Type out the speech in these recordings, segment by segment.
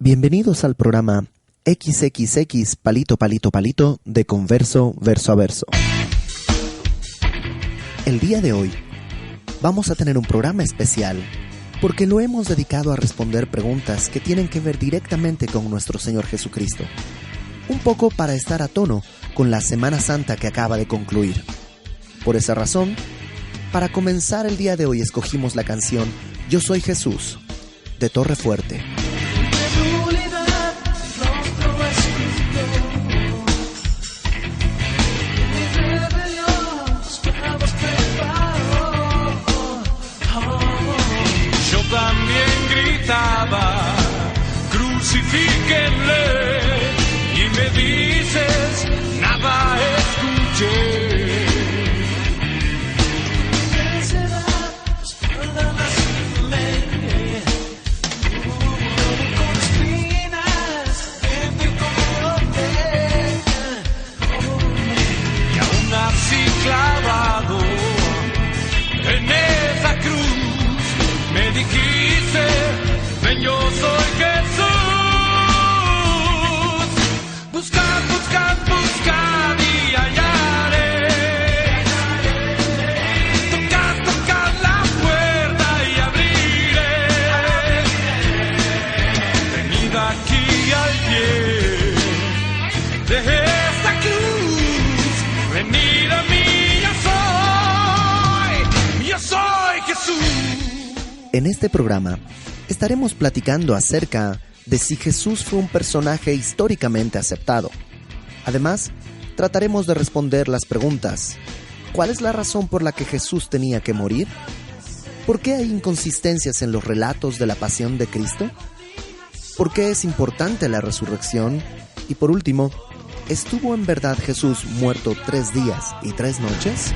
Bienvenidos al programa XXX Palito Palito Palito de Converso Verso a Verso. El día de hoy vamos a tener un programa especial porque lo hemos dedicado a responder preguntas que tienen que ver directamente con nuestro Señor Jesucristo. Un poco para estar a tono con la Semana Santa que acaba de concluir. Por esa razón, para comenzar el día de hoy escogimos la canción Yo Soy Jesús, de Torre Fuerte. Yo también gritaba, crucifíquenle, y me dices, nada escuché. Clavado en esa cruz, me dijiste, ven, yo soy Jesús. Buscad, buscad, buscad y hallaré. Tocad, tocad la puerta y abriré. Venid aquí al pie de esta cruz, venid a mí. En este programa estaremos platicando acerca de si Jesús fue un personaje históricamente aceptado. Además, trataremos de responder las preguntas: ¿cuál es la razón por la que Jesús tenía que morir? ¿Por qué hay inconsistencias en los relatos de la pasión de Cristo? ¿Por qué es importante la resurrección? Y por último, ¿estuvo en verdad Jesús muerto 3 días y 3 noches?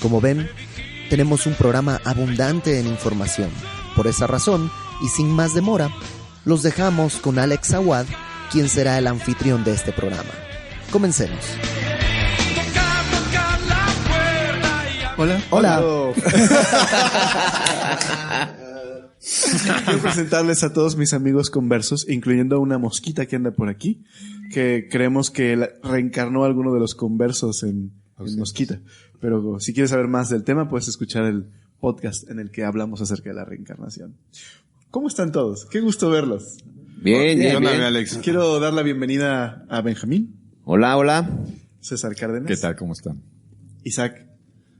Como ven, tenemos un programa abundante en información. Por esa razón, y sin más demora, los dejamos con Alex Awad, quien será el anfitrión de este programa. Comencemos. Hola. Hola. Quiero presentarles a todos mis amigos conversos, incluyendo a una mosquita que anda por aquí, que creemos que reencarnó a alguno de los conversos en mosquita. Pero si quieres saber más del tema, puedes escuchar el podcast en el que hablamos acerca de la reencarnación. ¿Cómo están todos? Qué gusto verlos. Bien. Alex. Quiero dar la bienvenida a Benjamín. Hola. César Cárdenas. ¿Qué tal? ¿Cómo están? Isaac,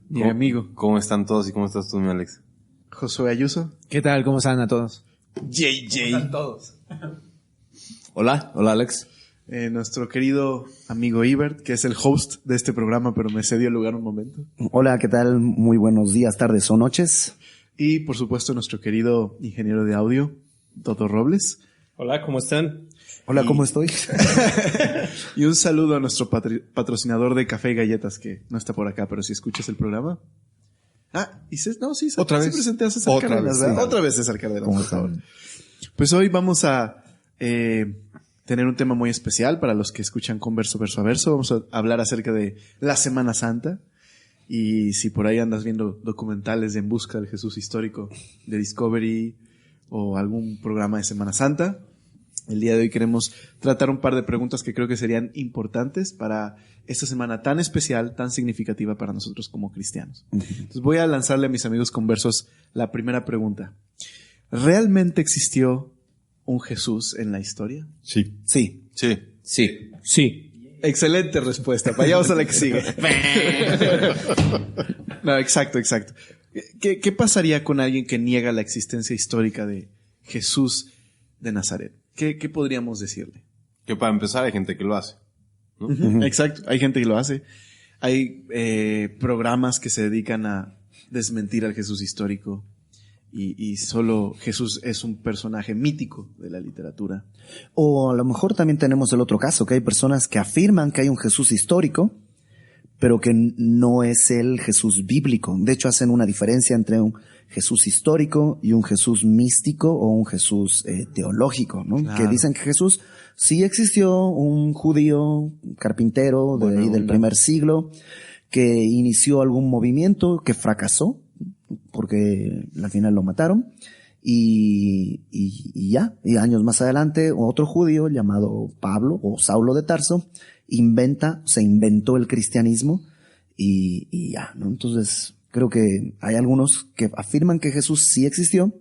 mi amigo. ¿Cómo están todos y cómo estás tú, mi Alex? Josué Ayuso. ¿Qué tal? ¿Cómo están a todos? JJ. ¿Cómo están todos? Hola, Alex. Nuestro querido amigo Ibert, que es el host de este programa, pero me cedió el lugar un momento. Hola, ¿qué tal? Muy buenos días, tardes o noches. Y, por supuesto, nuestro querido ingeniero de audio, Toto Robles. Hola, ¿cómo están? Hola, ¿cómo estoy? Y un saludo a nuestro patrocinador de café y galletas, que no está por acá, pero si escuchas el programa. ¿Otra vez? Sí presenté a César Cárdenas, ¿verdad? Sí. Otra vez César Cárdenas, ¿Cómo por favor. están? Pues hoy vamos a tener un tema muy especial para los que escuchan Converso Verso a Verso. Vamos a hablar acerca de la Semana Santa. Y si por ahí andas viendo documentales de En Busca del Jesús Histórico de Discovery o algún programa de Semana Santa, el día de hoy queremos tratar un par de preguntas que creo que serían importantes para esta semana tan especial, tan significativa para nosotros como cristianos. Entonces voy a lanzarle a mis amigos conversos la primera pregunta. ¿Realmente existió un Jesús en la historia? Sí. Sí. Excelente respuesta. Vayamos a la que sigue. No, exacto. ¿Qué pasaría con alguien que niega la existencia histórica de Jesús de Nazaret? ¿Qué podríamos decirle? Que para empezar hay gente que lo hace, ¿no? Uh-huh. Exacto. Hay gente que lo hace. Hay programas que se dedican a desmentir al Jesús histórico. Y solo Jesús es un personaje mítico de la literatura. O a lo mejor también tenemos el otro caso, que hay personas que afirman que hay un Jesús histórico, pero que no es el Jesús bíblico. De hecho, hacen una diferencia entre un Jesús histórico y un Jesús místico o un Jesús teológico, ¿no? Claro. Que dicen que Jesús sí existió, un judío carpintero del primer siglo, que inició algún movimiento que fracasó, porque al final lo mataron, Y años más adelante, otro judío llamado Pablo o Saulo de Tarso se inventó el cristianismo y ya, ¿no? Entonces, creo que hay algunos que afirman que Jesús sí existió,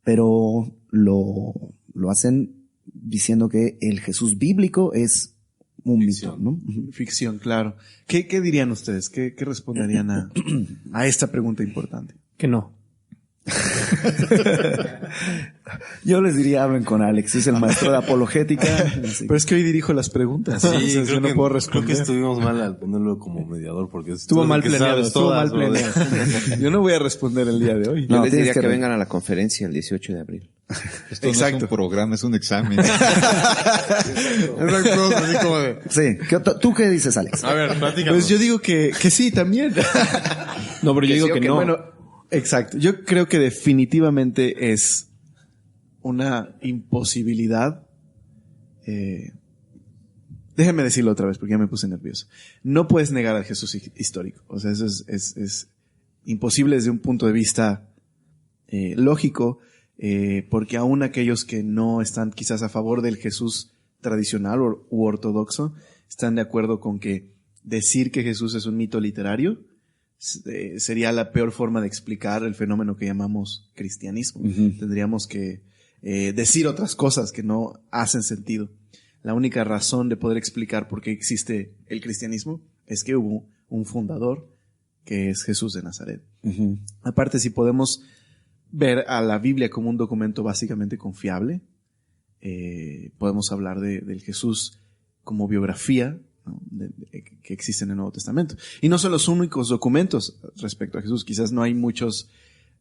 pero lo hacen diciendo que el Jesús bíblico es un mito, ¿no? Ficción, claro. ¿Qué dirían ustedes? ¿Qué responderían a esta pregunta importante? Que no. Yo les diría, hablen con Alex, es el maestro de apologética. Pero es que hoy dirijo las preguntas. Sí, entonces yo no puedo creo responder. que estuvimos mal al ponerlo como mediador porque Estuvo mal planeado, estuvo mal brother. planeado. Yo no voy a responder el día de hoy. Yo No, les tienes diría que que vengan a la conferencia el 18 de abril. Esto no es Exacto. un programa, es un examen. Sí, ¿tú qué dices, Alex? A ver, platícanos. Pues yo digo que sí, también. No, pero yo digo que no. Bueno, exacto. Yo creo que definitivamente es una imposibilidad. Déjenme decirlo otra vez porque ya me puse nervioso. No puedes negar al Jesús histórico. O sea, eso es imposible desde un punto de vista lógico, porque aún aquellos que no están quizás a favor del Jesús tradicional u ortodoxo están de acuerdo con que decir que Jesús es un mito literario sería la peor forma de explicar el fenómeno que llamamos cristianismo. Tendríamos que decir otras cosas que no hacen sentido. La única razón de poder explicar por qué existe el cristianismo es que hubo un fundador que es Jesús de Nazaret. Aparte, si podemos ver a la Biblia como un documento básicamente confiable, podemos hablar del Jesús como biografía, ¿no? Que existe en el Nuevo Testamento. Y no son los únicos documentos respecto a Jesús. Quizás no hay muchos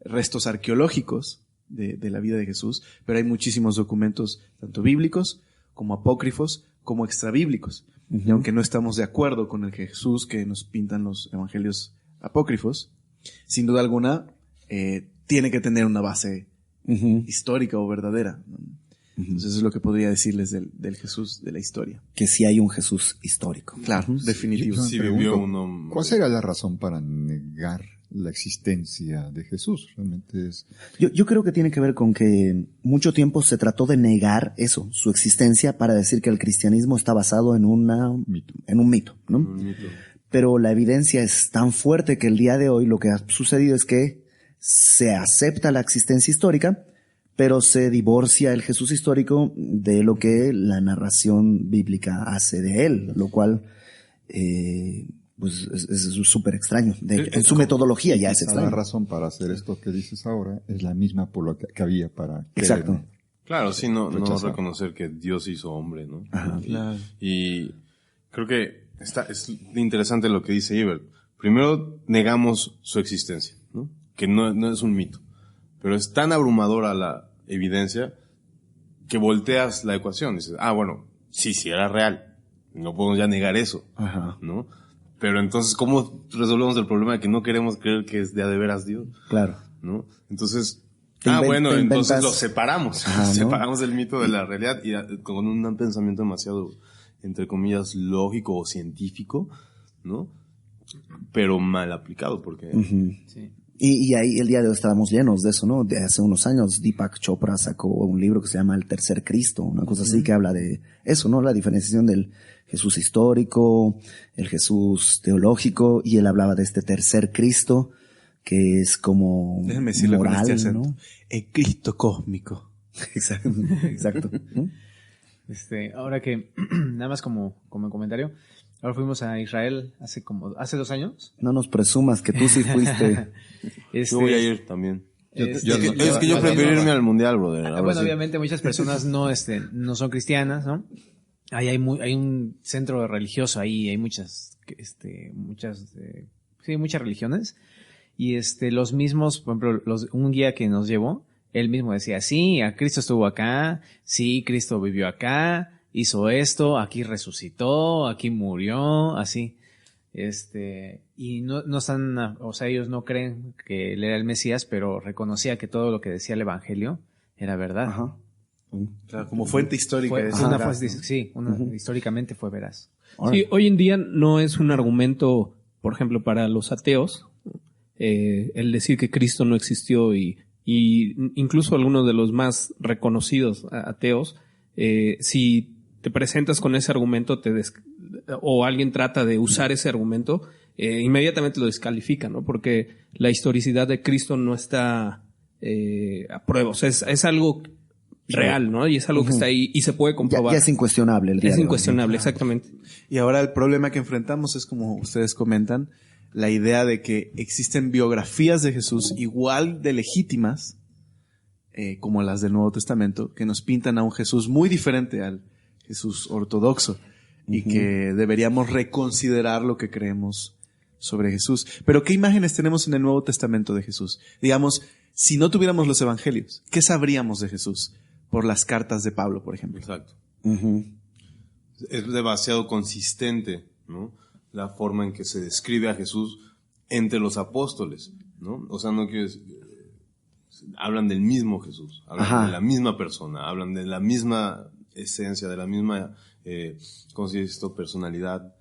restos arqueológicos de la vida de Jesús, pero hay muchísimos documentos, tanto bíblicos como apócrifos, como extrabíblicos. Y aunque no estamos de acuerdo con el Jesús que nos pintan los evangelios apócrifos, sin duda alguna tiene que tener una base histórica o verdadera, ¿no? Entonces eso es lo que podría decirles del Jesús de la historia. Que sí hay un Jesús histórico. Claro, definitivo. Yo Sí, me vivió pregunto, uno. ¿cuál sería la razón para negar la existencia de Jesús? Realmente es... Yo creo que tiene que ver con que mucho tiempo se trató de negar eso, su existencia, para decir que el cristianismo está basado en un mito, ¿no? Pero la evidencia es tan fuerte que el día de hoy lo que ha sucedido es que se acepta la existencia histórica, pero se divorcia el Jesús histórico de lo que la narración bíblica hace de él, lo cual pues es súper extraño. En su metodología ya es La extraño. razón para hacer esto que dices ahora es la misma por lo que había para... Exacto. querer, Claro, sí, no Rechazar. reconocer que Dios hizo hombre, ¿no? Ajá. Claro. Y creo que es interesante lo que dice Ibert. Primero negamos su existencia, ¿no? Que no es un mito. Pero es tan abrumadora la evidencia que volteas la ecuación. Dices, bueno, sí, era real. No podemos ya negar eso, Ajá. ¿no? Pero entonces, ¿cómo resolvemos el problema de que no queremos creer que es de a de veras Dios? Claro. ¿No? Entonces, Te entonces inventas- lo separamos. Ajá, ¿no? Separamos el mito de la realidad y con un pensamiento demasiado, entre comillas, lógico o científico, ¿no? Pero mal aplicado, porque... Sí. Y ahí el día de hoy estábamos llenos de eso, ¿no? De hace unos años Deepak Chopra sacó un libro que se llama El Tercer Cristo, una cosa así que habla de eso, ¿no? La diferenciación del Jesús histórico, el Jesús teológico, y él hablaba de este tercer Cristo que es como Déjenme decirlo con moral, este acento. ¿no? El Cristo cósmico. Exacto, exacto. ¿no? Ahora que, nada más como comentario, ahora fuimos a Israel hace 2 años. No nos presumas que tú sí fuiste. Yo voy a ir también. Este, Yo- Es que yo prefiero irme al mundial, brother. Ahora bueno, sí. obviamente muchas personas no son cristianas, ¿no? Ahí hay un centro religioso ahí, hay muchas religiones. Y los mismos, por ejemplo, un guía que nos llevó, él mismo decía, sí, Cristo estuvo acá, sí, Cristo vivió acá, hizo esto, aquí resucitó, aquí murió, así. Y no están, o sea, ellos no creen que él era el Mesías, pero reconocía que todo lo que decía el Evangelio era verdad. Ajá. Claro, como fuente histórica. Fue es una veraz, fuente, ¿no? históricamente fue veraz. Sí, hoy en día no es un argumento, por ejemplo, para los ateos, el decir que Cristo no existió y y incluso algunos de los más reconocidos ateos, si te presentas con ese argumento o alguien trata de usar ese argumento, inmediatamente lo descalifica, ¿no? Porque la historicidad de Cristo no está a prueba. O sea, es algo real, ¿no? Y es algo que está ahí y se puede comprobar. Ya es incuestionable el día Es de hoy. incuestionable, exactamente. Y ahora el problema que enfrentamos es, como ustedes comentan, la idea de que existen biografías de Jesús igual de legítimas como las del Nuevo Testamento, que nos pintan a un Jesús muy diferente al Jesús ortodoxo y que deberíamos reconsiderar lo que creemos sobre Jesús. Pero ¿qué imágenes tenemos en el Nuevo Testamento de Jesús? Digamos, si no tuviéramos los evangelios, ¿qué sabríamos de Jesús? Por las cartas de Pablo, por ejemplo. Exacto. Es demasiado consistente, ¿no? La forma en que se describe a Jesús entre los apóstoles, ¿no? O sea, no quiero decir, hablan del mismo Jesús, hablan de la misma persona, hablan de la misma esencia, de la misma, ¿cómo se dice esto? Personalidad,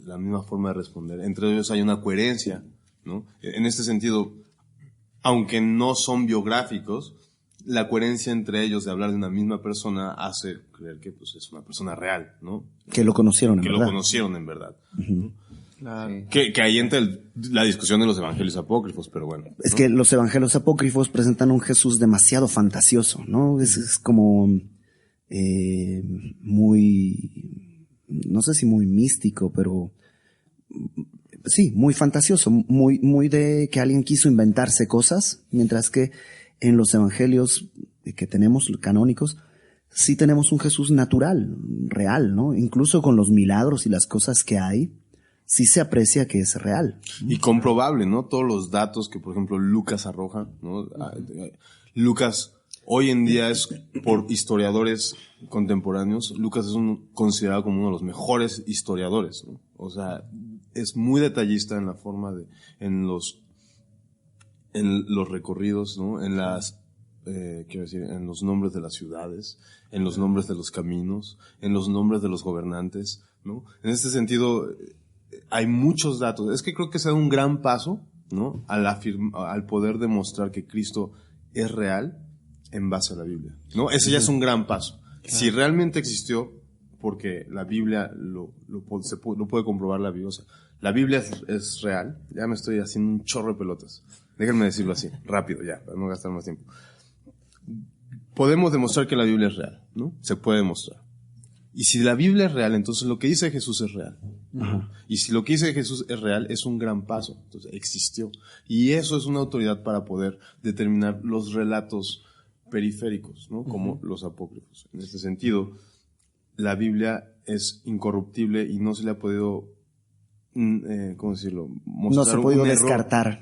la misma forma de responder. Entre ellos hay una coherencia, ¿no? En este sentido, aunque no son biográficos, la coherencia entre ellos de hablar de una misma persona hace creer que pues, es una persona real, ¿no? Que lo conocieron en que verdad. lo conocieron en verdad. Claro. Que ahí entra la discusión de los evangelios apócrifos, pero bueno. Es ¿no? que los evangelios apócrifos presentan un Jesús demasiado fantasioso, ¿no? Es como muy, no sé si muy místico, pero sí, muy fantasioso, muy de que alguien quiso inventarse cosas, mientras que en los evangelios que tenemos, canónicos, sí tenemos un Jesús natural, real, ¿no? Incluso con los milagros y las cosas que hay, sí se aprecia que es real. Y comprobable, ¿no? Todos los datos que, por ejemplo, Lucas arroja, ¿no? Lucas, hoy en día es, por historiadores contemporáneos, Lucas es considerado como uno de los mejores historiadores, ¿no? O sea, es muy detallista en la forma en los recorridos, ¿no? En en los nombres de las ciudades, en los nombres de los caminos, en los nombres de los gobernantes, ¿no? En este sentido, hay muchos datos. Es que creo que se da un gran paso, ¿no? Al poder demostrar que Cristo es real en base a la Biblia, ¿no? Ese ya es un gran paso. Claro. Si realmente existió, porque la Biblia lo puede comprobar la Biblia. O sea, la Biblia es real. Ya me estoy haciendo un chorro de pelotas. Déjenme decirlo así, rápido ya, para no gastar más tiempo. Podemos demostrar que la Biblia es real, ¿no? Se puede demostrar. Y si la Biblia es real, entonces lo que dice Jesús es real. Y si lo que dice Jesús es real, es un gran paso. Entonces, existió. Y eso es una autoridad para poder determinar los relatos periféricos, ¿no? Como los apócrifos. En este sentido, la Biblia es incorruptible y no se le ha podido, ¿cómo decirlo? Mostrar no se ha podido un descartar.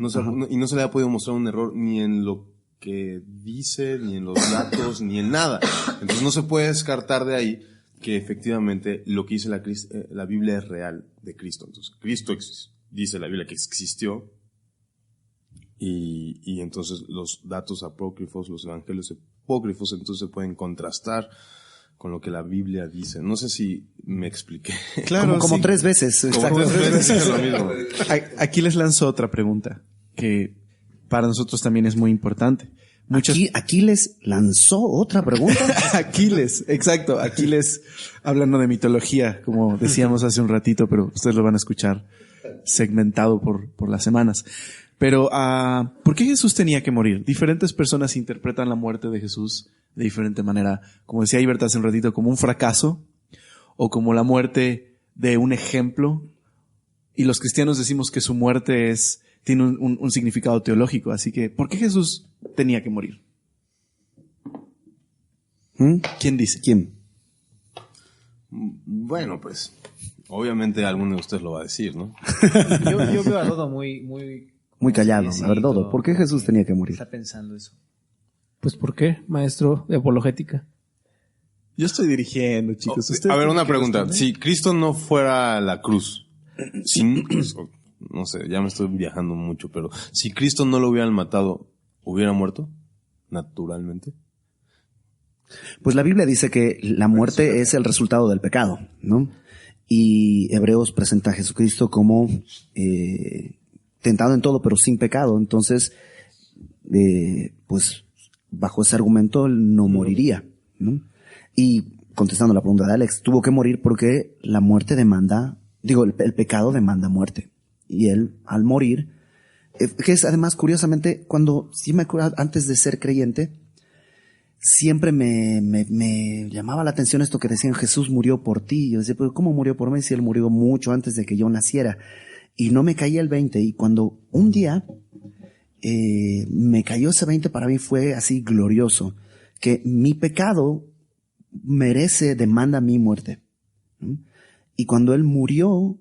Y no se le ha podido mostrar un error ni en lo que dice, ni en los datos, ni en nada. Entonces no se puede descartar de ahí que efectivamente lo que dice la Biblia es real de Cristo. Entonces Cristo dice la Biblia que existió y entonces los datos apócrifos, los evangelios apócrifos, entonces se pueden contrastar con lo que la Biblia dice. No sé si me expliqué. Claro, como sí. 3 veces. Como 3 veces es lo mismo. Aquí les lanzo otra pregunta que para nosotros también es muy importante. Aquiles lanzó otra pregunta. Aquiles, exacto. Aquiles, hablando de mitología, como decíamos hace un ratito, pero ustedes lo van a escuchar segmentado por las semanas. Pero, ¿por qué Jesús tenía que morir? Diferentes personas interpretan la muerte de Jesús de diferente manera. Como decía Ibert hace un ratito, como un fracaso o como la muerte de un ejemplo. Y los cristianos decimos que su muerte tiene un significado teológico. Así que, ¿por qué Jesús tenía que morir? ¿Quién dice? ¿Quién? Bueno, pues, obviamente alguno de ustedes lo va a decir, ¿no? Yo veo a Dodo muy callado. Sí, a ver, Dodo, ¿por qué Jesús tenía que morir? Está pensando eso. Pues, ¿por qué, maestro de apologética? Yo estoy dirigiendo, chicos. A ver, una pregunta. Si Cristo no fuera a la cruz, no sé, ya me estoy viajando mucho, pero si Cristo no lo hubieran matado, ¿hubiera muerto? Naturalmente. Pues la Biblia dice que la muerte es el resultado del pecado, ¿no? Y Hebreos presenta a Jesucristo como tentado en todo, pero sin pecado. Entonces, pues bajo ese argumento él no moriría, ¿no? Y contestando la pregunta de Alex, tuvo que morir porque la muerte demanda, el pecado demanda muerte. Y él, al morir, que es además, curiosamente, sí me acuerdo, antes de ser creyente, siempre me llamaba la atención esto que decían, Jesús murió por ti. Yo decía, pero ¿cómo murió por mí si él murió mucho antes de que yo naciera? Y no me caía el 20. Y cuando un día me cayó ese 20, para mí fue así glorioso, que mi pecado demanda mi muerte. Y cuando él murió,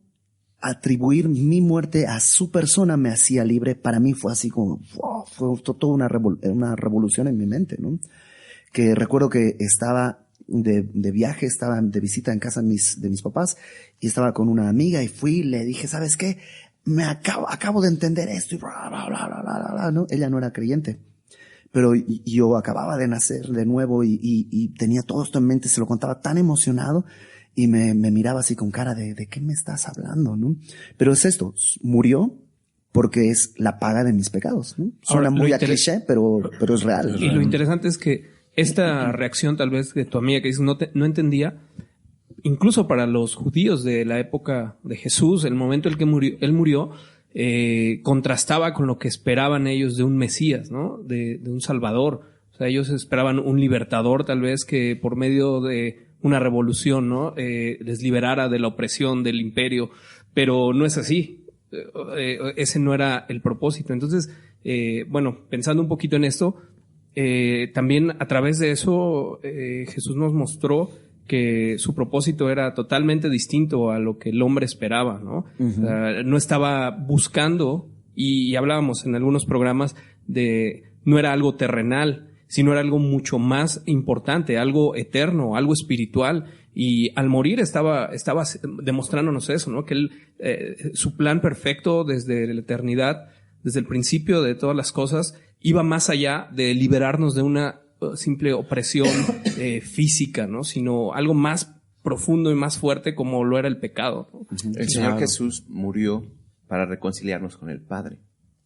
atribuir mi muerte a su persona me hacía libre. Para mí fue así como, wow, fue toda una revolución en mi mente, ¿no? Que recuerdo que estaba de viaje, estaba de visita en casa de mis papás, y estaba con una amiga, y fui y le dije, ¿sabes qué? Acabo de entender esto, y bla, bla, bla, bla, bla, bla, ¿no? Ella no era creyente, pero yo acababa de nacer de nuevo y tenía todo esto en mente, se lo contaba tan emocionado, y me miraba así con cara ¿de qué me estás hablando, no? Pero es esto, murió porque es la paga de mis pecados, ¿no? Suena muy a cliché, pero es real. Y lo interesante es que esta reacción tal vez de tu amiga que dice no entendía, incluso para los judíos de la época de Jesús, el momento en el que él murió, contrastaba con lo que esperaban ellos de un Mesías, ¿no? De un Salvador. O sea, ellos esperaban un libertador tal vez que por medio de una revolución, ¿no? Les liberara de la opresión del imperio, pero no es así. Ese no era el propósito. Entonces, pensando un poquito en esto, también a través de eso Jesús nos mostró que su propósito era totalmente distinto a lo que el hombre esperaba, ¿no? Uh-huh. O sea, no estaba buscando, y hablábamos en algunos programas no era algo terrenal, sino era algo mucho más importante, algo eterno, algo espiritual. Y al morir estaba demostrándonos eso, ¿no? Que su plan perfecto desde la eternidad, desde el principio de todas las cosas, iba más allá de liberarnos de una simple opresión física, ¿no? Sino algo más profundo y más fuerte como lo era el pecado, ¿no? El Señor Jesús murió para reconciliarnos con el Padre,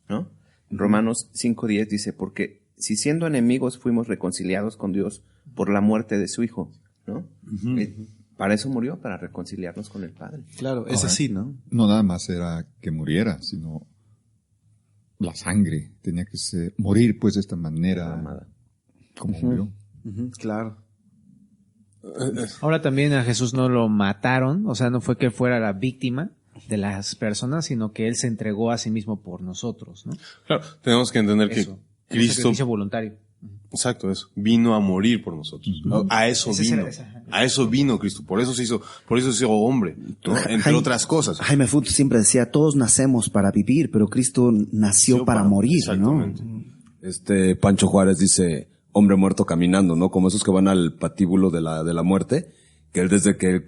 ¿no? Romanos 5:10 dice, porque si siendo enemigos fuimos reconciliados con Dios por la muerte de su Hijo, ¿no? Uh-huh. Para eso murió, para reconciliarnos con el Padre. Claro, es así, ¿no? No nada más era que muriera, sino la sangre tenía que morir pues de esta manera amada, como murió. Uh-huh, claro. Ahora también a Jesús no lo mataron, o sea, no fue que fuera la víctima de las personas, sino que él se entregó a sí mismo por nosotros, ¿no? Claro, tenemos que entender que Cristo, sacrificio voluntario. Exacto, eso. Vino a morir por nosotros. Uh-huh. A eso vino. A eso vino Cristo. Por eso se hizo hombre, ¿no? Entre otras cosas. Jaime Foot siempre decía, todos nacemos para vivir, pero Cristo nació para morir, ¿no? Pancho Juárez dice, hombre muerto caminando, ¿no? Como esos que van al patíbulo de la muerte, que él desde que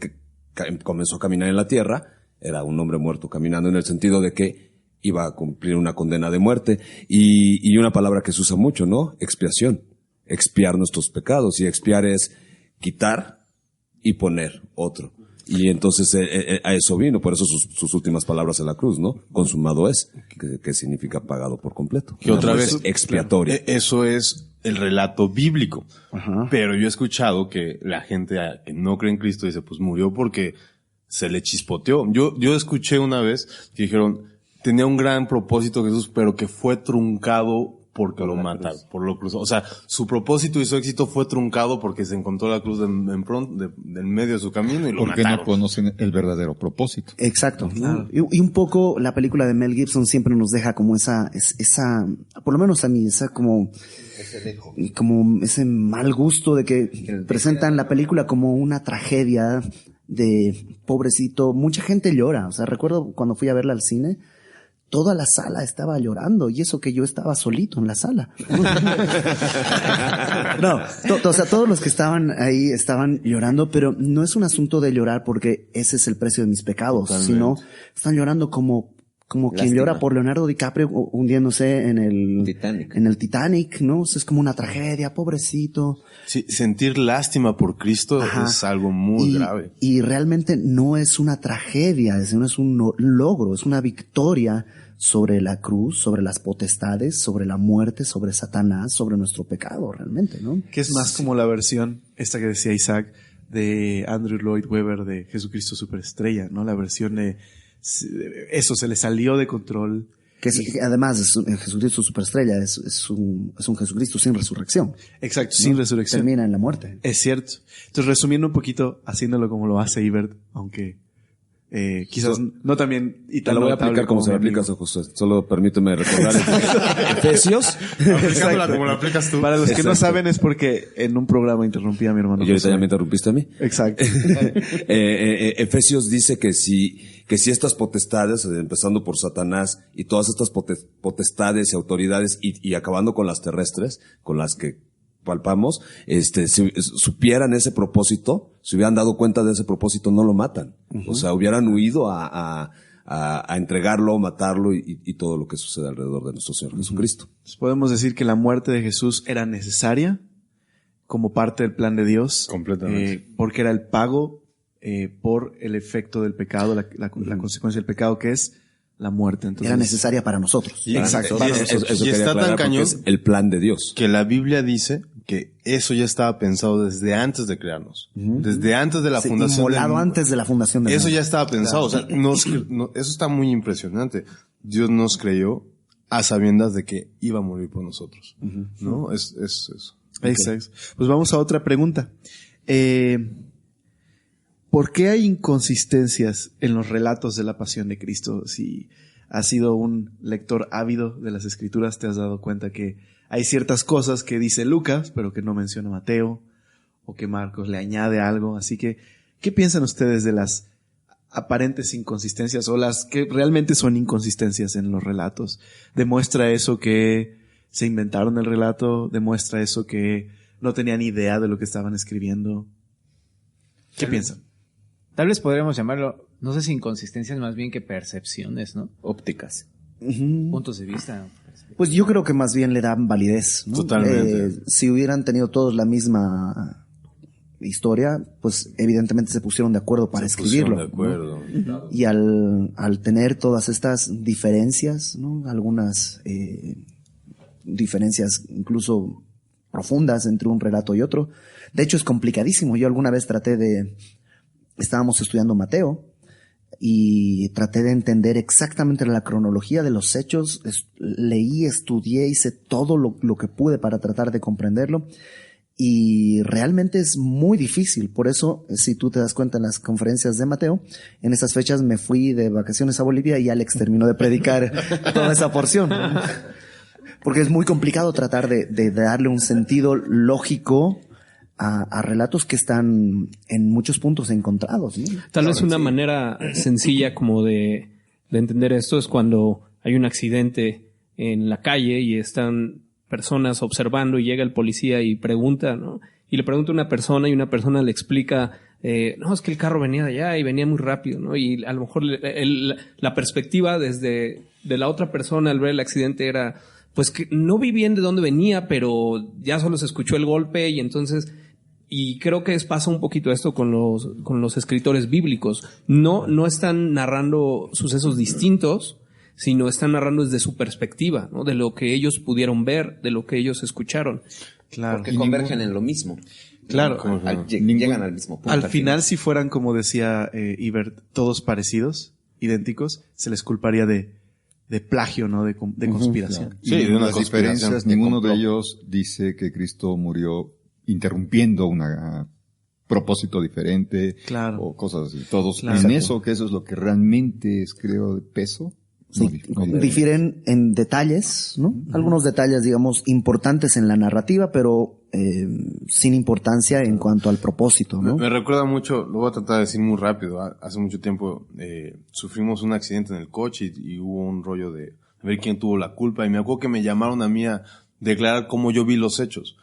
comenzó a caminar en la tierra, era un hombre muerto caminando, en el sentido de que iba a cumplir una condena de muerte. Y una palabra que se usa mucho, ¿no? Expiación. Expiar nuestros pecados. Y expiar es quitar y poner otro. Y entonces a eso vino, por eso sus últimas palabras en la cruz, ¿no? Consumado es, que significa pagado por completo. Que otra vez expiatoria. Claro, eso es el relato bíblico. Ajá. Pero yo he escuchado que la gente que no cree en Cristo dice, pues murió porque se le chispoteó. Yo escuché una vez que dijeron, tenía un gran propósito Jesús, pero que fue truncado porque lo mataron, por lo cruzó. O sea, su propósito y su éxito fue truncado porque se encontró la cruz en medio de su camino y lo mataron. Porque no conocen el verdadero propósito. Exacto. Claro. Y un poco la película de Mel Gibson siempre nos deja como esa, por lo menos a mí, como ese mal gusto de que presentan la película como una tragedia de pobrecito. Mucha gente llora. O sea, recuerdo cuando fui a verla al cine, toda la sala estaba llorando, y eso que yo estaba solito en la sala. O sea, todos los que estaban ahí estaban llorando, pero no es un asunto de llorar porque ese es el precio de mis pecados, sino están llorando como quien llora por Leonardo DiCaprio hundiéndose en el Titanic, ¿no? O sea, es como una tragedia, pobrecito. Sí, sentir lástima por Cristo es algo muy grave. Y realmente no es una tragedia, no es un logro, es una victoria sobre la cruz, sobre las potestades, sobre la muerte, sobre Satanás, sobre nuestro pecado realmente, ¿no? Que es más como la versión, esta que decía Isaac, de Andrew Lloyd Webber de Jesucristo Superestrella, ¿no? La versión de eso se le salió de control. Que además Jesucristo Superestrella es un Jesucristo sin resurrección. Exacto, sin resurrección. Termina en la muerte. Es cierto. Entonces, resumiendo un poquito, haciéndolo como lo hace Ibert, aunque quizás no también y Te tan lo voy a notable aplicar como se lo mi aplicas a amigo. José. Solo permíteme recordar Efesios. Aplicándola como la aplicas tú. Para los que no Exacto. saben es porque en un programa interrumpí a mi hermano. Y ahorita José. ya me interrumpiste a mí. Exacto. Efesios dice que si estas potestades, empezando por Satanás y todas estas potestades y autoridades y acabando con las terrestres, con las que palpamos, si supieran ese propósito, se hubieran dado cuenta de ese propósito, no lo matan. O sea, hubieran huido a entregarlo, matarlo y todo lo que sucede alrededor de nuestro Señor Jesucristo. Entonces, podemos decir que la muerte de Jesús era necesaria como parte del plan de Dios. Completamente. Porque era el pago por el efecto del pecado, la consecuencia del pecado, que es la muerte. Entonces, Era necesaria para nosotros. Exacto. Eso Y quería está tan aclarar porque cañón es el plan de Dios. que la Biblia dice que eso ya estaba pensado desde antes de crearnos. Desde antes de la Sí, fundación inmolado del mundo. antes de la fundación del Eso mundo. ya estaba pensado. O sea, eso está muy impresionante. Dios nos creyó a sabiendas de que iba a morir por nosotros. ¿No? Es eso. Exacto. Pues vamos a otra pregunta. ¿Por qué hay inconsistencias en los relatos de la pasión de Cristo? Si has sido un lector ávido de las Escrituras, te has dado cuenta que hay ciertas cosas que dice Lucas, pero que no menciona Mateo, o que Marcos le añade algo. Así que, ¿qué piensan ustedes de las aparentes inconsistencias o las que realmente son inconsistencias en los relatos? ¿Demuestra eso que se inventaron el relato? ¿Demuestra eso que no tenían idea de lo que estaban escribiendo? ¿Qué piensan? Tal vez podríamos llamarlo, no sé si inconsistencias, más bien que percepciones, ¿no? Ópticas. Puntos de vista. Pues yo creo que más bien le dan validez, ¿no? Totalmente. Si hubieran tenido todos la misma historia, pues evidentemente se pusieron de acuerdo para escribirlo. De acuerdo. ¿no? Y al tener todas estas diferencias, ¿no? Algunas diferencias incluso profundas entre un relato y otro. De hecho es complicadísimo. Yo alguna vez estábamos estudiando Mateo y traté de entender exactamente la cronología de los hechos. Leí, estudié, hice todo lo que pude para tratar de comprenderlo. Y realmente es muy difícil. Por eso, si tú te das cuenta en las conferencias de Mateo, en esas fechas me fui de vacaciones a Bolivia y Alex terminó de predicar toda esa porción. Porque es muy complicado tratar de darle un sentido lógico a relatos que están en muchos puntos encontrados, ¿no? Tal vez una manera sencilla como de entender esto es cuando hay un accidente en la calle y están personas observando y llega el policía y pregunta, ¿no? Y le pregunta a una persona y una persona le explica, no, es que el carro venía de allá y venía muy rápido, ¿no? Y a lo mejor la perspectiva de la otra persona al ver el accidente era, pues que no vi bien de dónde venía, pero ya solo se escuchó el golpe y entonces... Y creo que pasa un poquito esto con los escritores bíblicos. No están narrando sucesos distintos, sino están narrando desde su perspectiva, ¿no? De lo que ellos pudieron ver, de lo que ellos escucharon. Claro. Porque convergen en lo mismo. Claro. Llegan al mismo punto. Al final, si fueran, como decía Ibert, todos parecidos, idénticos, se les culparía de plagio, ¿no? De conspiración. Sí, de Y una las conspiración, diferencias, de ninguno complot. de ellos dice que Cristo murió interrumpiendo un propósito diferente Claro. o cosas así. Todos Claro. en eso, que eso es lo que realmente es, creo, de peso. Sí, difieren en detalles, ¿no? Algunos detalles, digamos, importantes en la narrativa, pero sin importancia en cuanto al propósito, ¿no? Me recuerda mucho, lo voy a tratar de decir muy rápido. Hace mucho tiempo sufrimos un accidente en el coche y hubo un rollo de ver quién tuvo la culpa. Y me acuerdo que me llamaron a mí a declarar cómo yo vi los hechos.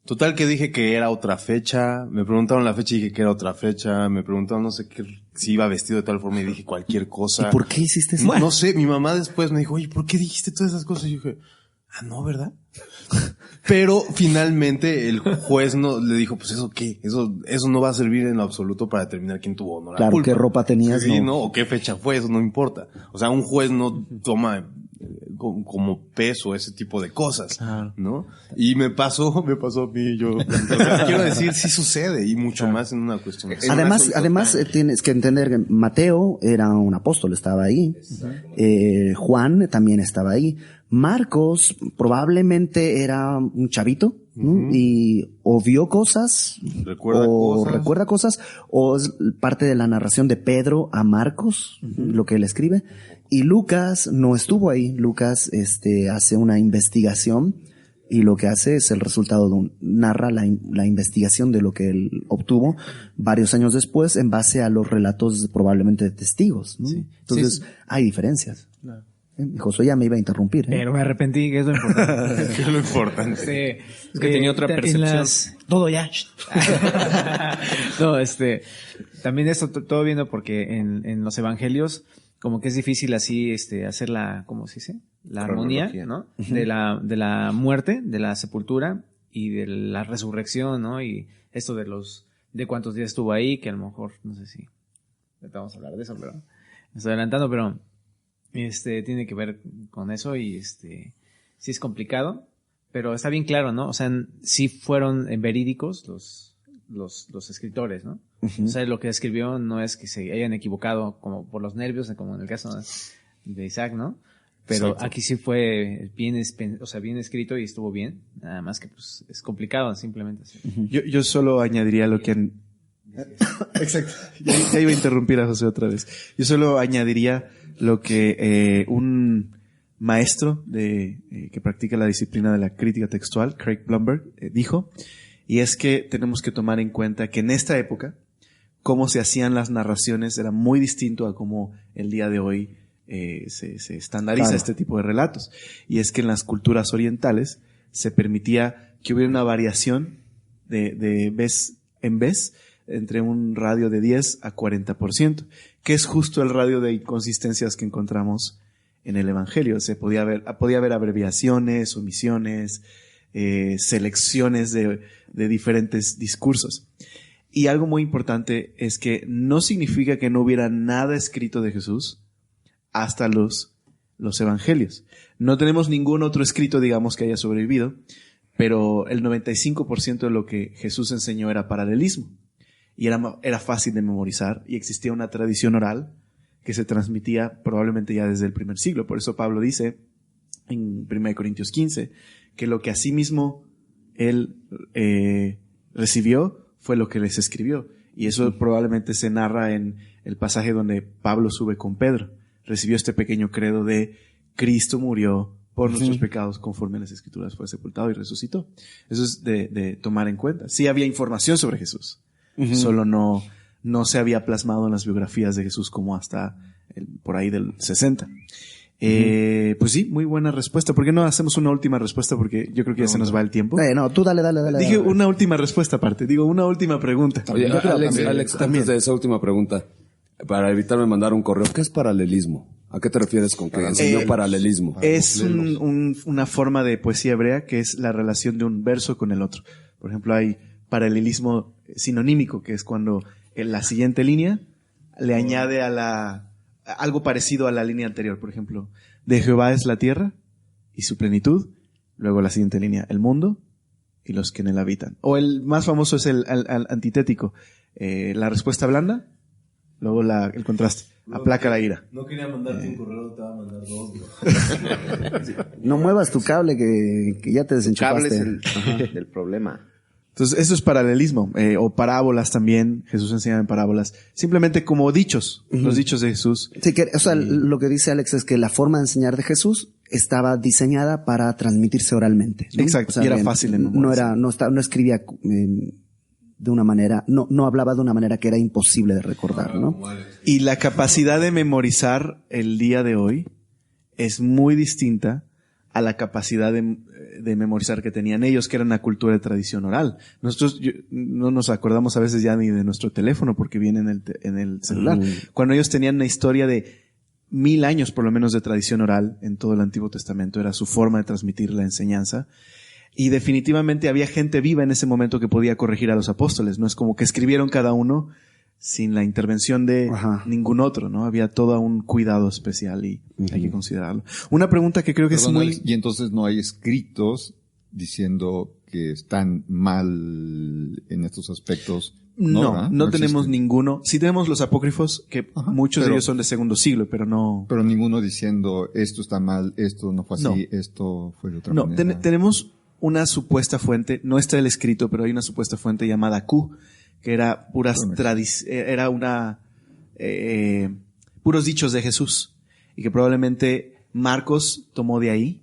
Total que dije que era otra fecha, me preguntaron la fecha y dije que era otra fecha, me preguntaron no sé qué, si iba vestido de tal forma y dije cualquier cosa. ¿Y por qué hiciste eso? No sé, mi mamá después me dijo, oye, ¿por qué dijiste todas esas cosas? Y yo dije, no, ¿verdad? Pero finalmente el juez no le dijo, pues eso qué, eso no va a servir en lo absoluto para determinar quién tuvo o no la Claro, culpa. qué ropa tenías, Sí, no. ¿no? O qué fecha fue, eso no importa. O sea, un juez no toma como peso ese tipo de cosas, ¿no? Y me pasó a mí, yo quiero decir, sí sucede, y mucho más en una cuestión. Además tienes que entender que Mateo era un apóstol, estaba ahí. Juan también estaba ahí. Marcos probablemente era un chavito, ¿no? Y o vio cosas, recuerda cosas, o es parte de la narración de Pedro a Marcos, lo que él escribe. Y Lucas no estuvo ahí. Lucas hace una investigación y lo que hace es el resultado narra la investigación de lo que él obtuvo varios años después en base a los relatos probablemente de testigos, ¿no? Sí. Entonces, Sí. hay diferencias. Claro. Josué ya me iba a interrumpir. Pero me arrepentí, que es lo importante. ¿Qué es lo importante? Es que tenía otra percepción. Todo ya. No, también esto todo viendo porque en los evangelios como que es difícil así hacer la, ¿cómo se dice? La armonía, ¿no? De la muerte, de la sepultura y de la resurrección, ¿no? Y esto de cuántos días estuvo ahí, que a lo mejor, no sé si vamos a hablar de eso, pero me estoy adelantando, pero tiene que ver con eso y sí es complicado, pero está bien claro, ¿no? O sea, sí fueron verídicos los escritores, ¿no? O sea, lo que escribió no es que se hayan equivocado como por los nervios, como en el caso de Isaac, ¿no? Pero exacto. Aquí sí fue bien escrito y estuvo bien, nada más que pues es complicado simplemente. Yo solo añadiría lo que... Exacto, ya iba a interrumpir a José otra vez. Yo solo añadiría lo que un maestro que practica la disciplina de la crítica textual, Craig Blomberg, dijo, y es que tenemos que tomar en cuenta que en esta época, cómo se hacían las narraciones era muy distinto a cómo el día de hoy se estandariza este tipo de relatos. Y es que en las culturas orientales se permitía que hubiera una variación de vez en vez entre un radio de 10 a 40%, que es justo el radio de inconsistencias que encontramos en el Evangelio. Podía haber abreviaciones, omisiones, selecciones de diferentes discursos. Y algo muy importante es que no significa que no hubiera nada escrito de Jesús hasta los evangelios. No tenemos ningún otro escrito, digamos, que haya sobrevivido, pero el 95% de lo que Jesús enseñó era paralelismo. Y era fácil de memorizar y existía una tradición oral que se transmitía probablemente ya desde el primer siglo. Por eso Pablo dice en 1 Corintios 15 que lo que asimismo él recibió fue lo que les escribió. Y eso probablemente se narra en el pasaje donde Pablo sube con Pedro. Recibió este pequeño credo de Cristo murió por nuestros pecados conforme a las Escrituras, fue sepultado y resucitó. Eso es de tomar en cuenta. Sí había información sobre Jesús. Solo no se había plasmado en las biografías de Jesús como hasta por ahí del 60. Pues sí, muy buena respuesta. ¿Por qué no hacemos una última respuesta? Porque yo creo que ya se nos va el tiempo. No, tú dale. Dije una última respuesta aparte. Digo, una última pregunta. Oye, Alex, antes de esa última pregunta, para evitarme mandar un correo, ¿qué es paralelismo? ¿A qué te refieres con que enseñó paralelismo? Es una forma de poesía hebrea que es la relación de un verso con el otro. Por ejemplo, hay paralelismo sinonímico, que es cuando en la siguiente línea le añade algo parecido a la línea anterior. Por ejemplo, de Jehová es la tierra y su plenitud. Luego la siguiente línea, el mundo y los que en él habitan. O el más famoso es el antitético. La respuesta blanda, luego el contraste. Aplaca la ira. No quería mandarte un correo, te va a mandar dos. No muevas tu cable que ya te desenchufaste. El cable es el problema. Entonces, eso es paralelismo, o parábolas también. Jesús enseñaba en parábolas, simplemente como dichos, los dichos de Jesús. Sí, lo que dice Alex es que la forma de enseñar de Jesús estaba diseñada para transmitirse oralmente, ¿no? Exacto, y era fácil de memorizar. No escribía de una manera, no hablaba de una manera que era imposible de recordar, ¿no? Y la capacidad de memorizar el día de hoy es muy distinta a la capacidad de memorizar que tenían ellos, que era una cultura de tradición oral. Nosotros no nos acordamos a veces ya ni de nuestro teléfono porque viene en el celular. Cuando ellos tenían una historia de 1000 años por lo menos de tradición oral en todo el Antiguo Testamento, era su forma de transmitir la enseñanza. Y definitivamente había gente viva en ese momento que podía corregir a los apóstoles. No es como que escribieron cada uno sin la intervención de ningún otro, ¿no? Había todo un cuidado especial y hay que considerarlo. Una pregunta que creo que es muy... Y entonces no hay escritos diciendo que están mal en estos aspectos. No tenemos ninguno. Sí tenemos los apócrifos, que muchos de ellos son de segundo siglo, pero no... Pero ninguno diciendo, esto está mal, esto no fue así, esto fue de otra manera. No, tenemos una supuesta fuente, no está el escrito, pero hay una supuesta fuente llamada Q, que era puros dichos de Jesús, y que probablemente Marcos tomó de ahí,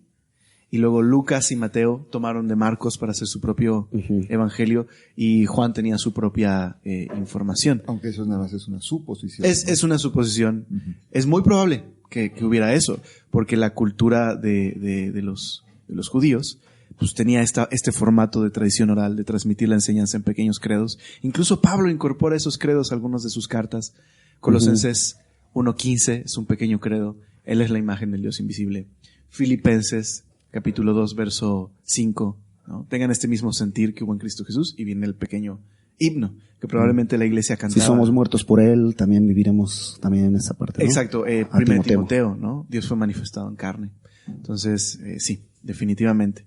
y luego Lucas y Mateo tomaron de Marcos para hacer su propio evangelio, y Juan tenía su propia información. Aunque eso nada más es una suposición. Es una suposición. Es muy probable que hubiera eso, porque la cultura de los judíos pues tenía este formato de tradición oral, de transmitir la enseñanza en pequeños credos. Incluso Pablo incorpora esos credos a algunas de sus cartas. Colosenses 1:15 es un pequeño credo. Él es la imagen del Dios invisible. Filipenses, capítulo 2, verso 5. ¿No? Tengan este mismo sentir que hubo en Cristo Jesús. Y viene el pequeño himno que probablemente la iglesia cantaba. Si somos muertos por Él, también viviremos también en esa parte, ¿no? Exacto. 1 Timoteo, ¿no? Dios fue manifestado en carne. Entonces, sí, definitivamente.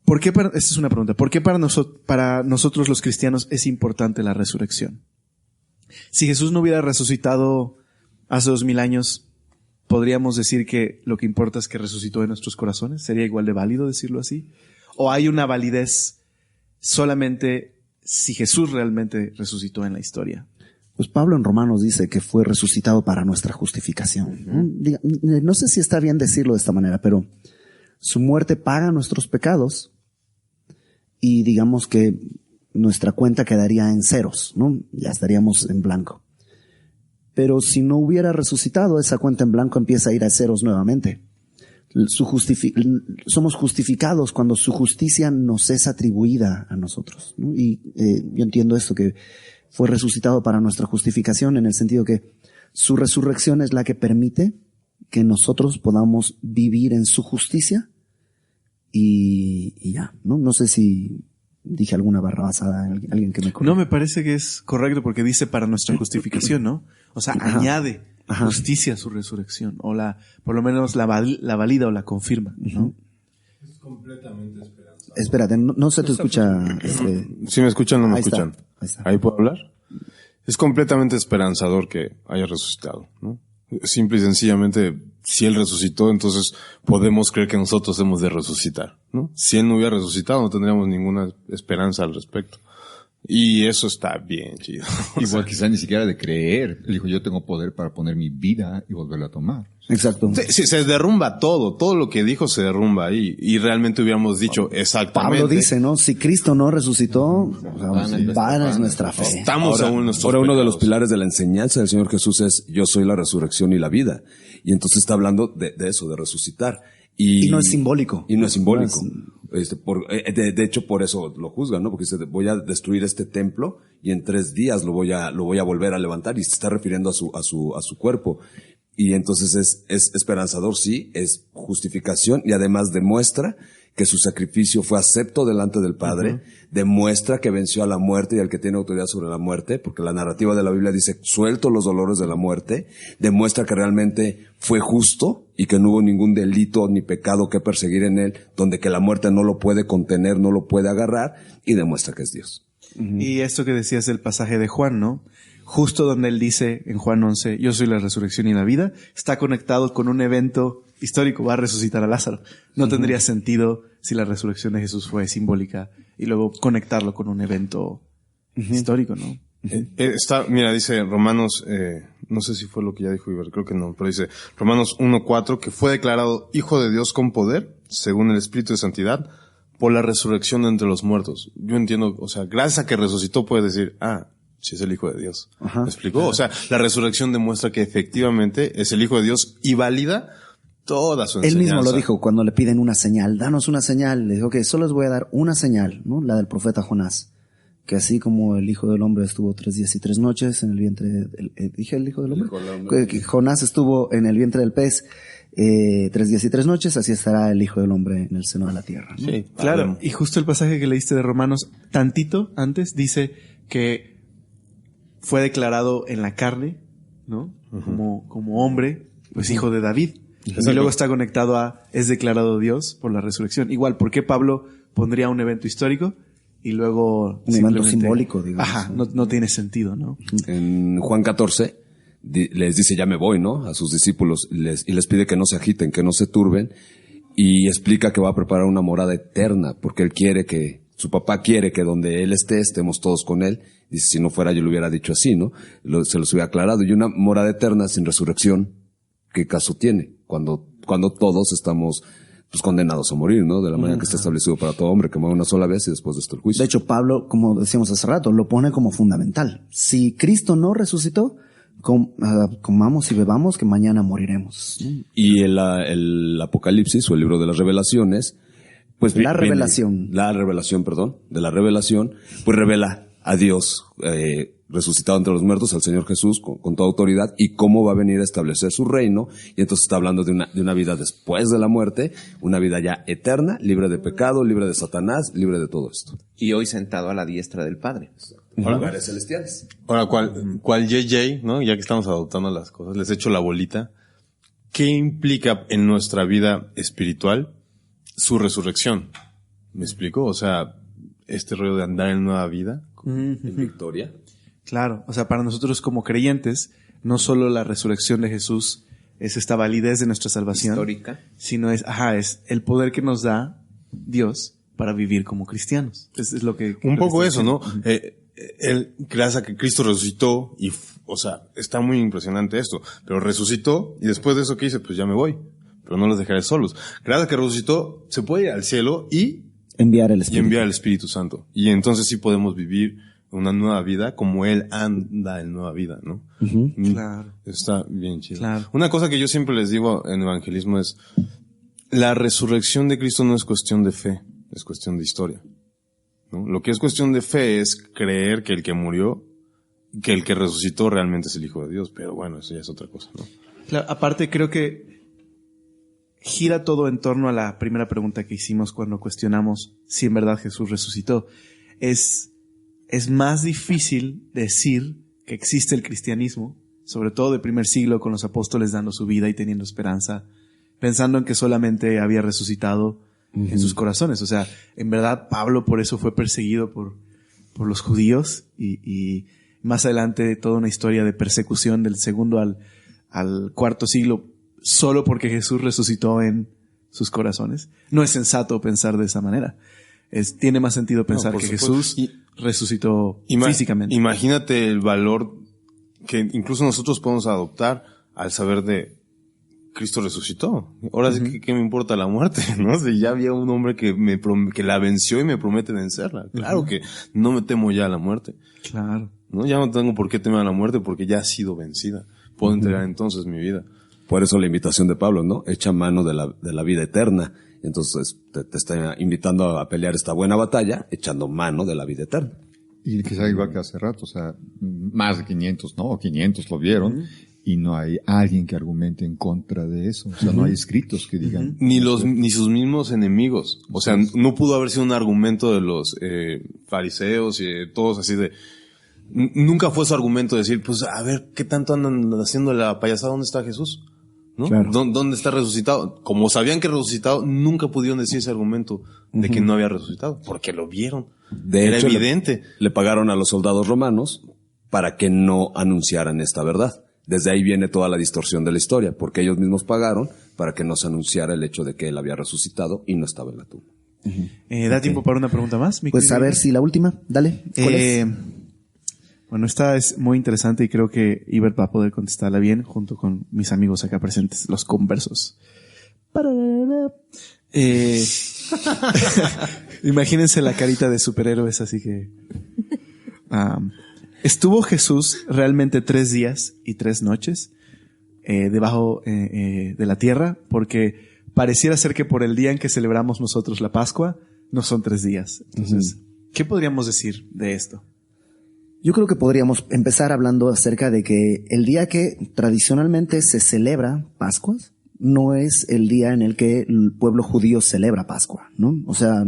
¿Por qué esta es una pregunta. ¿Por qué para nosotros los cristianos es importante la resurrección? Si Jesús no hubiera resucitado hace 2000 años, ¿podríamos decir que lo que importa es que resucitó en nuestros corazones? ¿Sería igual de válido decirlo así? ¿O hay una validez solamente si Jesús realmente resucitó en la historia? Pues Pablo en Romanos dice que fue resucitado para nuestra justificación. No sé si está bien decirlo de esta manera, pero su muerte paga nuestros pecados y digamos que nuestra cuenta quedaría en ceros, ¿no? Ya estaríamos en blanco. Pero si no hubiera resucitado, esa cuenta en blanco empieza a ir a ceros nuevamente. Somos justificados cuando su justicia nos es atribuida a nosotros, ¿no? Y yo entiendo esto, que fue resucitado para nuestra justificación, en el sentido que su resurrección es la que permite que nosotros podamos vivir en su justicia y ya, ¿no? No sé si dije alguna barra basada, alguien que me corrija. No, me parece que es correcto porque dice para nuestra justificación, ¿no? O sea, añade justicia a su resurrección, o por lo menos la valida o la confirma, ¿no? Es completamente esperanzador. Espérate, no se te escucha. Si me escuchan o no me escuchan. Ahí está. ¿Ahí puedo hablar? Es completamente esperanzador que haya resucitado, ¿no? Simple y sencillamente, si Él resucitó, entonces podemos creer que nosotros hemos de resucitar, ¿no? Si Él no hubiera resucitado, no tendríamos ninguna esperanza al respecto. Y eso está bien chido. Igual quizá ni siquiera de creer. Él dijo, yo tengo poder para poner mi vida y volverla a tomar. Exacto. Sí, se derrumba todo lo que dijo se derrumba ahí. Y realmente hubiéramos dicho exactamente. Pablo dice, ¿no? Si Cristo no resucitó, vana es nuestra fe. Estamos aún en nuestros Ahora uno de pecados. los pilares de la enseñanza del Señor Jesús es yo soy la resurrección y la vida. Y entonces está hablando de eso, de resucitar. Y no es simbólico. Y no es simbólico. De hecho, por eso lo juzgan, ¿no? Porque dice, voy a destruir este templo y en 3 días lo voy a volver a levantar, y se está refiriendo a su cuerpo. Y entonces es esperanzador, sí, es justificación, y además demuestra que su sacrificio fue acepto delante del Padre, demuestra que venció a la muerte y al que tiene autoridad sobre la muerte, porque la narrativa de la Biblia dice, suelto los dolores de la muerte, demuestra que realmente fue justo y que no hubo ningún delito ni pecado que perseguir en él, donde que la muerte no lo puede contener, no lo puede agarrar, y demuestra que es Dios. Y esto que decías del pasaje de Juan, ¿no? Justo donde él dice en Juan 11, yo soy la resurrección y la vida, está conectado con un evento histórico, va a resucitar a Lázaro. No tendría sentido si la resurrección de Jesús fue simbólica y luego conectarlo con un evento histórico, ¿no? Mira, dice Romanos, no sé si fue lo que ya dijo Iber, creo que no, pero dice Romanos 1:4, que fue declarado Hijo de Dios con poder, según el Espíritu de Santidad, por la resurrección de entre los muertos. Yo entiendo, o sea, gracias a que resucitó puedes decir, si es el Hijo de Dios. ¿Me explicó? O sea, la resurrección demuestra que efectivamente es el Hijo de Dios y valida toda su enseñanza. Él mismo lo dijo cuando le piden una señal. Danos una señal. Le dijo que solo les voy a dar una señal, ¿no? La del profeta Jonás. que así como el Hijo del Hombre estuvo 3 días y 3 noches en el vientre ¿dije el Hijo del Hombre? Que Jonás estuvo en el vientre del pez 3 días y 3 noches, así estará el Hijo del Hombre en el seno de la tierra, ¿no? Sí, claro. Y justo el pasaje que leíste de Romanos, tantito antes, dice que fue declarado en la carne, ¿no? Como hombre, pues hijo de David. Exacto. Y luego está conectado a es declarado Dios por la resurrección. Igual, ¿por qué Pablo pondría un evento histórico y luego un evento simbólico, digamos? Ajá, no tiene sentido, ¿no? En Juan 14 les dice ya me voy, ¿no? A sus discípulos y les pide que no se agiten, que no se turben, y explica que va a preparar una morada eterna porque él quiere que su papá quiere que donde él esté estemos todos con él. Dice, si no fuera yo lo hubiera dicho así, ¿no? Se los hubiera aclarado. Y una morada eterna sin resurrección, ¿qué caso tiene? Cuando todos estamos pues condenados a morir, ¿no? De la manera que está establecido para todo hombre, que muere una sola vez y después de esto el juicio. De hecho, Pablo, como decíamos hace rato, lo pone como fundamental. Si Cristo no resucitó, comamos y bebamos que mañana moriremos. Y el Apocalipsis, o el libro de las revelaciones, pues la revelación, pues revela a Dios resucitado entre los muertos, al Señor Jesús con toda autoridad, y cómo va a venir a establecer su reino. Y entonces está hablando de una vida después de la muerte, una vida ya eterna, libre de pecado, libre de Satanás, libre de todo esto. Y hoy sentado a la diestra del Padre. Lugares celestiales. Ahora, ¿cuál JJ, ¿no? Ya que estamos adoptando las cosas, les echo la bolita. ¿Qué implica en nuestra vida espiritual su resurrección? ¿Me explico? O sea, este rollo de andar en nueva vida, en victoria. Claro, o sea, para nosotros como creyentes, no solo la resurrección de Jesús es esta validez de nuestra salvación histórica, sino es el poder que nos da Dios para vivir como cristianos. Es lo que un poco eso, ¿no? Gracias a que Cristo resucitó y, o sea, está muy impresionante esto, pero resucitó y después de eso que dice, pues ya me voy, pero no los dejaré solos. Gracias a que resucitó, se puede ir al cielo y enviar el Espíritu Santo. Y entonces sí podemos vivir una nueva vida como Él anda en nueva vida, ¿no? Claro. Está bien chido. Claro. Una cosa que yo siempre les digo en evangelismo es, la resurrección de Cristo no es cuestión de fe, es cuestión de historia, ¿no? Lo que es cuestión de fe es creer que el que murió, que el que resucitó realmente es el Hijo de Dios, pero bueno, eso ya es otra cosa, ¿no? Claro, aparte creo que gira todo en torno a la primera pregunta que hicimos cuando cuestionamos si en verdad Jesús resucitó. Es más difícil decir que existe el cristianismo, sobre todo del primer siglo, con los apóstoles dando su vida y teniendo esperanza, pensando en que solamente había resucitado en sus corazones. O sea, en verdad Pablo por eso fue perseguido por los judíos y más adelante toda una historia de persecución del segundo al cuarto siglo solo porque Jesús resucitó en sus corazones. No es sensato pensar de esa manera. Tiene más sentido pensar que Jesús resucitó físicamente. Imagínate el valor que incluso nosotros podemos adoptar al saber de Cristo resucitó. Ahora sí que ¿qué me importa la muerte? ¿No? Si ya había un hombre que la venció y me promete vencerla. Claro que no me temo ya a la muerte. Claro. ¿No? Ya no tengo por qué temer a la muerte porque ya ha sido vencida. Puedo entregar entonces mi vida. Por eso la invitación de Pablo, ¿no? Echa mano de la vida eterna. Entonces te está invitando a pelear esta buena batalla, echando mano de la vida eterna. Y quizá igual que hace rato, o sea, más de 500, ¿no? 500 lo vieron, y no hay alguien que argumente en contra de eso. O sea, no hay escritos que digan. Ni sus mismos enemigos. O sea, no pudo haber sido un argumento de los fariseos y todos así de... Nunca fue su argumento decir, pues, a ver, ¿qué tanto andan haciendo la payasada? ¿Dónde está Jesús? ¿No? Claro. ¿Dónde está resucitado? Como sabían que resucitado, nunca pudieron decir ese argumento de que no había resucitado, porque lo vieron. Era hecho, evidente. Le pagaron a los soldados romanos para que no anunciaran esta verdad. Desde ahí viene toda la distorsión de la historia, porque ellos mismos pagaron para que no se anunciara el hecho de que él había resucitado y no estaba en la tumba. ¿Da tiempo para una pregunta más? Pues a ver si la última, dale. ¿Cuál es? Bueno, esta es muy interesante y creo que Ibert va a poder contestarla bien junto con mis amigos acá presentes, los conversos. Imagínense la carita de superhéroes, así que... ¿Estuvo Jesús realmente 3 días y 3 noches debajo de la tierra? Porque pareciera ser que por el día en que celebramos nosotros la Pascua, no son 3 días. Entonces, ¿Qué podríamos decir de esto? Yo creo que podríamos empezar hablando acerca de que el día que tradicionalmente se celebra Pascuas no es el día en el que el pueblo judío celebra Pascua, ¿no? O sea,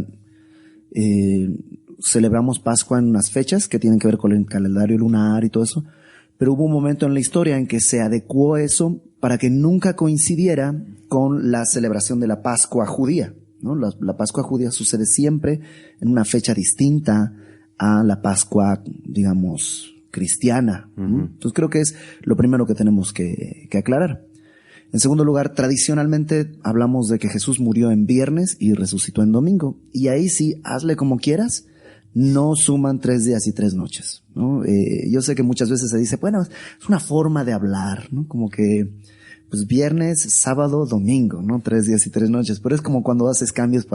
celebramos Pascua en unas fechas que tienen que ver con el calendario lunar y todo eso, pero hubo un momento en la historia en que se adecuó eso para que nunca coincidiera con la celebración de la Pascua judía, ¿no? La Pascua judía sucede siempre en una fecha distinta a la Pascua, digamos, cristiana. Entonces creo que es lo primero que tenemos que aclarar. En segundo lugar, tradicionalmente hablamos de que Jesús murió en viernes y resucitó en domingo. Y ahí sí, hazle como quieras, no suman 3 días y 3 noches, ¿no? Yo sé que muchas veces se dice, bueno, es una forma de hablar, ¿no? Como que, pues viernes, sábado, domingo, ¿no? 3 días y 3 noches. Pero es como cuando haces cambios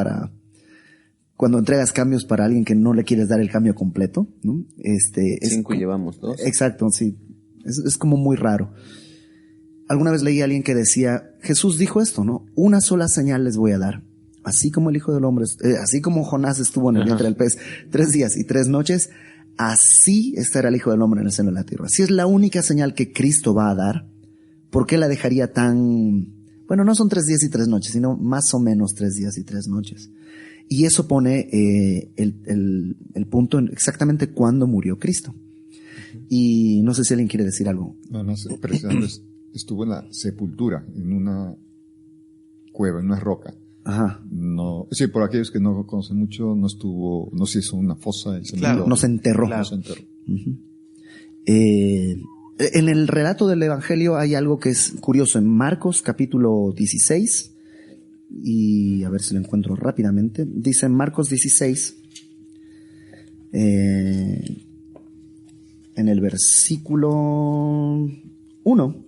cuando entregas cambios para alguien que no le quieres dar el cambio completo, ¿no? 5 y llevamos 2. Exacto, sí. Es como muy raro. Alguna vez leí a alguien que decía, Jesús dijo esto, ¿no? Una sola señal les voy a dar. Así como el Hijo del Hombre, así como Jonás estuvo en el vientre del pez 3 días y 3 noches, así estará el Hijo del Hombre en el seno de la tierra. Si es la única señal que Cristo va a dar, ¿por qué la dejaría tan... Bueno, no son 3 días y 3 noches, sino más o menos 3 días y 3 noches. Y eso pone el punto en exactamente cuándo murió Cristo. Y no sé si alguien quiere decir algo. No sé, precisamente estuvo en la sepultura, en una cueva, en una roca. Ajá. No, sí, por aquellos que no conocen mucho, no se hizo una fosa y se Claro. murió. No se enterró. Claro. No se enterró. En el relato del Evangelio hay algo que es curioso. En Marcos capítulo 16, y a ver si lo encuentro rápidamente, dice en Marcos 16, en el versículo 1,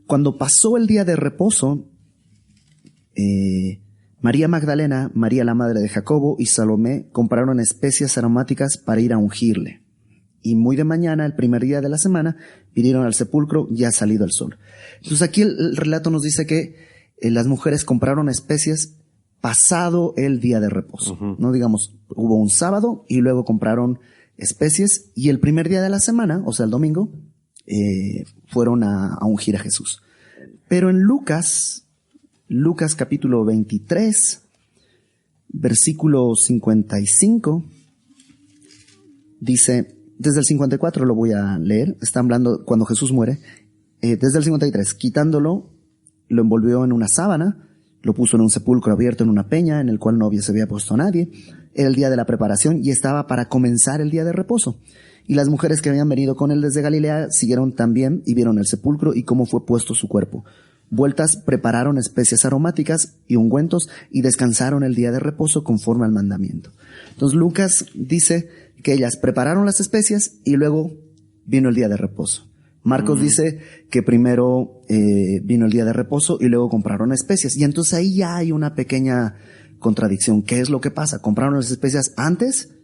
cuando pasó el día de reposo, María Magdalena, María la madre de Jacobo y Salomé compraron especias aromáticas para ir a ungirle. Y muy de mañana, el primer día de la semana, vinieron al sepulcro ya salido el sol. Entonces aquí el relato nos dice que las mujeres compraron especias pasado el día de reposo. No digamos, hubo un sábado y luego compraron especies y el primer día de la semana, o sea el domingo, fueron a ungir a Jesús. Pero en Lucas capítulo 23, versículo 55, dice, desde el 54 lo voy a leer, está hablando cuando Jesús muere, desde el 53, quitándolo, lo envolvió en una sábana, lo puso en un sepulcro abierto en una peña en el cual no se había puesto a nadie. Era el día de la preparación y estaba para comenzar el día de reposo. Y las mujeres que habían venido con él desde Galilea siguieron también y vieron el sepulcro y cómo fue puesto su cuerpo. Vueltas prepararon especias aromáticas y ungüentos y descansaron el día de reposo conforme al mandamiento. Entonces Lucas dice que ellas prepararon las especias y luego vino el día de reposo. Marcos dice que primero vino el día de reposo y luego compraron especias. Y entonces ahí ya hay una pequeña contradicción. ¿Qué es lo que pasa? ¿Compraron las especias antes?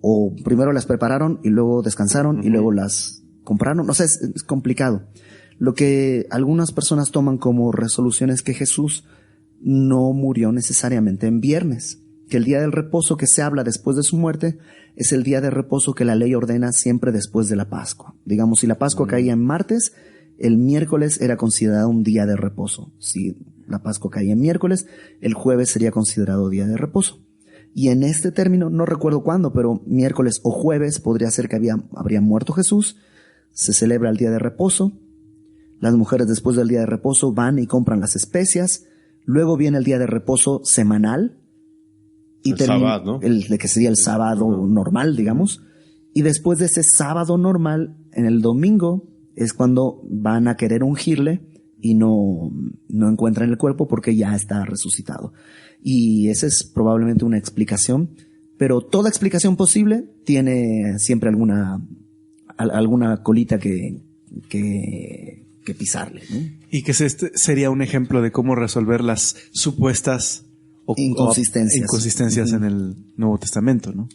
¿O primero las prepararon y luego descansaron y luego las compraron? O sea, es complicado. Lo que algunas personas toman como resolución es que Jesús no murió necesariamente en viernes, que el día del reposo que se habla después de su muerte es el día de reposo que la ley ordena siempre después de la Pascua. Digamos, si la Pascua caía en martes, el miércoles era considerado un día de reposo. Si la Pascua caía en miércoles, el jueves sería considerado día de reposo. Y en este término, no recuerdo cuándo, pero miércoles o jueves podría ser que habría muerto Jesús, se celebra el día de reposo. Las mujeres después del día de reposo van y compran las especias. Luego viene el día de reposo semanal. Y el sábado, ¿no? El que sería el sábado normal, digamos. Y después de ese sábado normal, en el domingo, es cuando van a querer ungirle y no encuentran el cuerpo porque ya está resucitado. Y esa es probablemente una explicación. Pero toda explicación posible tiene siempre alguna colita que pisarle, ¿no? Y que este sería un ejemplo de cómo resolver las supuestas inconsistencias en el Nuevo Testamento, ¿no?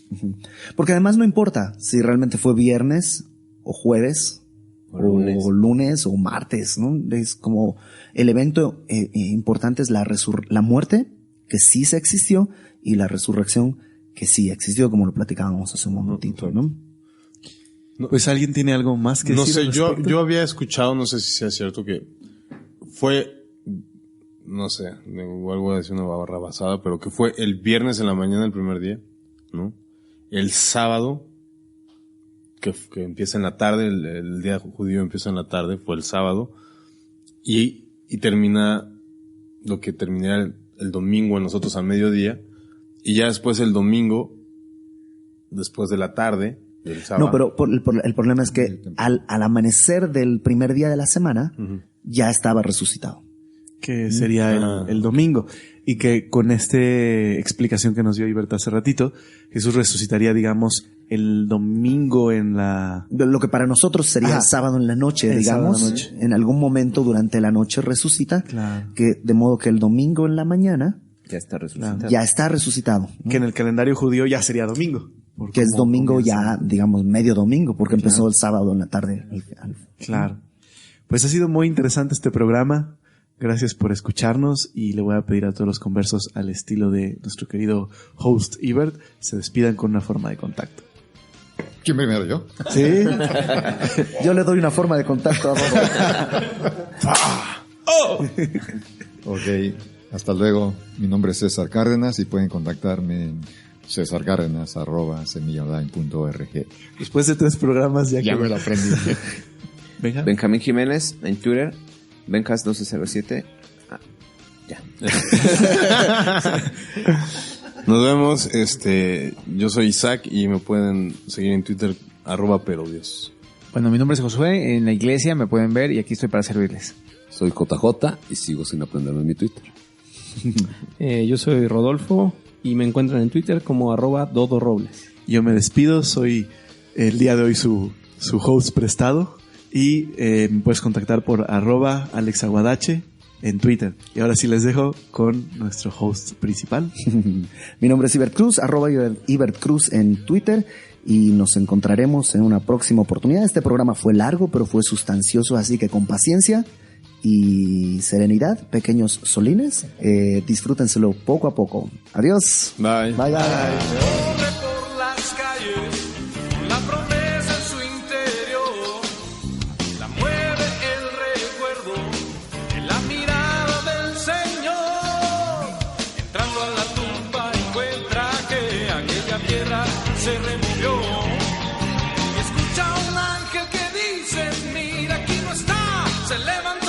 Porque además no importa si realmente fue viernes o jueves o lunes o martes, ¿no? Es como el evento importante es la muerte, que sí se existió, y la resurrección, sí existió, como lo platicábamos hace un momentito, ¿no? Pues alguien tiene algo más que No decir. sé, al yo respecto? había escuchado, no sé si sea cierto, que fue, no sé, igual voy a decir una barrabasada, pero que fue el viernes en la mañana el primer día, ¿no? El sábado, que empieza en la tarde, el día judío empieza en la tarde, fue el sábado, y termina lo que terminaría el domingo en nosotros al mediodía, y ya después el domingo, después de la tarde, del sábado. No, pero el problema es que al amanecer del primer día de la semana, ya estaba resucitado. Que sería el domingo. Y que con esta explicación que nos dio Iberto hace ratito, Jesús resucitaría, digamos, el domingo en la... Lo que para nosotros sería el sábado en la noche, El sábado digamos. en la noche. En algún momento durante la noche resucita. Claro. Que, de modo que el domingo en la mañana Ya está resucitado. Claro. ya está resucitado. ¿no? Que en el calendario judío ya sería domingo. Por Que es cómo domingo comienza. ya, digamos, medio domingo, porque empezó el sábado en la tarde. Claro. Pues ha sido muy interesante este programa. Gracias por escucharnos y le voy a pedir a todos los conversos al estilo de nuestro querido host Ibert, se despidan con una forma de contacto. ¿Quién primero, yo? ¿Sí? Yo le doy una forma de contacto a Ok, hasta luego. Mi nombre es César Cárdenas y pueden contactarme en cesarcárdenas@semillaonline.org. Después de 3 programas ya Ya que... me lo aprendí. Venga. Benjamín Jiménez en Twitter, Bencas1207. Ya. Nos vemos, yo soy Isaac y me pueden seguir en Twitter, @perodios. Bueno, mi nombre es Josué, en la iglesia me pueden ver y aquí estoy para servirles. Soy JJ y sigo sin aprenderme mi Twitter. Yo soy Rodolfo y me encuentran en Twitter como @dodorobles. Yo me despido, soy el día de hoy su host prestado y me puedes contactar por @alexaguadache en Twitter. Y ahora sí les dejo con nuestro host principal. Mi nombre es Ibert Cruz, @Ibert Cruz en Twitter, y nos encontraremos en una próxima oportunidad. Este programa fue largo, pero fue sustancioso, así que con paciencia y serenidad, pequeños solines, disfrútenselo poco a poco. Adiós. Bye. Bye, bye. Corre por las calles, con la promesa en su interior. La mueve el recuerdo en la mirada del Señor. Entrando a la tumba encuentra que aquella piedra se removió. Y escucha a un ángel que dice: mira, aquí no está, se levantó.